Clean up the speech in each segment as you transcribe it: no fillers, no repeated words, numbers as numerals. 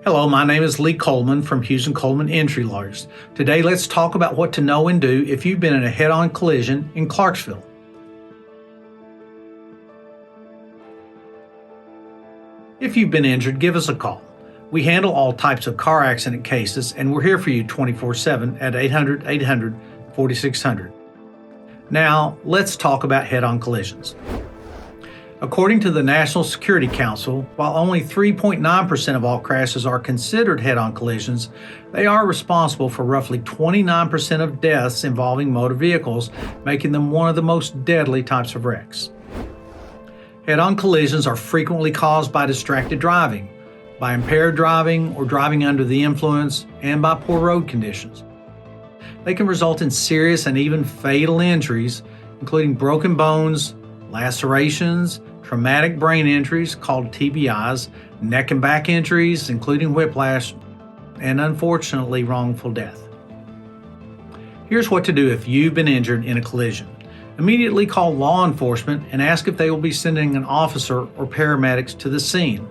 Hello, my name is Lee Coleman from Hughes Coleman Injury Lawyers. Today, let's talk about what to know and do if you've been in a head-on collision in Clarksville. If you've been injured, give us a call. We handle all types of car accident cases, and we're here for you 24/7 at 800-800-4600. Now, let's talk about head-on collisions. According to the National Security Council, while only 3.9% of all crashes are considered head-on collisions, they are responsible for roughly 29% of deaths involving motor vehicles, making them one of the most deadly types of wrecks. Head-on collisions are frequently caused by distracted driving, by impaired driving or driving under the influence, and by poor road conditions. They can result in serious and even fatal injuries, including broken bones, lacerations, traumatic brain injuries called TBIs, neck and back injuries, including whiplash, and unfortunately, wrongful death. Here's what to do if you've been injured in a collision. Immediately call law enforcement and ask if they will be sending an officer or paramedics to the scene.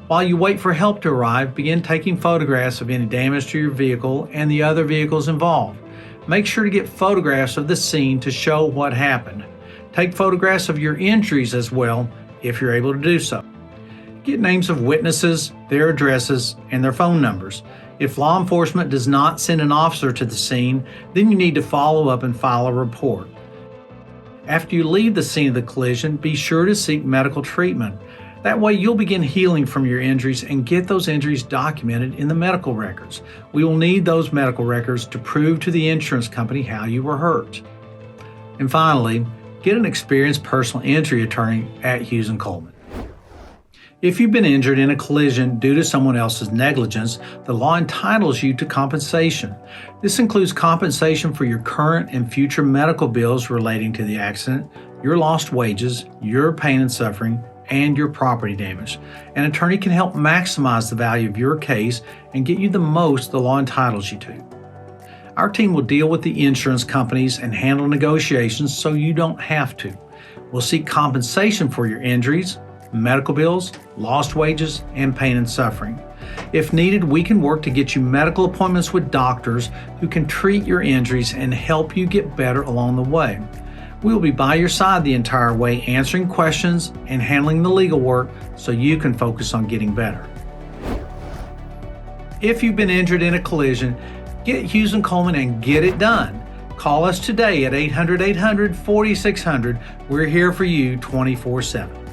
While you wait for help to arrive, begin taking photographs of any damage to your vehicle and the other vehicles involved. Make sure to get photographs of the scene to show what happened. Take photographs of your injuries as well, if you're able to do so. Get names of witnesses, their addresses, and their phone numbers. If law enforcement does not send an officer to the scene, then you need to follow up and file a report. After you leave the scene of the collision, be sure to seek medical treatment. That way you'll begin healing from your injuries and get those injuries documented in the medical records. We will need those medical records to prove to the insurance company how you were hurt. And finally, get an experienced personal injury attorney at Hughes Coleman. If you've been injured in a collision due to someone else's negligence, the law entitles you to compensation. This includes compensation for your current and future medical bills relating to the accident, your lost wages, your pain and suffering, and your property damage. An attorney can help maximize the value of your case and get you the most the law entitles you to. Our team will deal with the insurance companies and handle negotiations so you don't have to. We'll seek compensation for your injuries, medical bills, lost wages, and pain and suffering. If needed, we can work to get you medical appointments with doctors who can treat your injuries and help you get better along the way. We will be by your side the entire way, answering questions and handling the legal work so you can focus on getting better. If you've been injured in a collision, get Hughes Coleman and get it done. Call us today at 800-800-4600. We're here for you 24/7.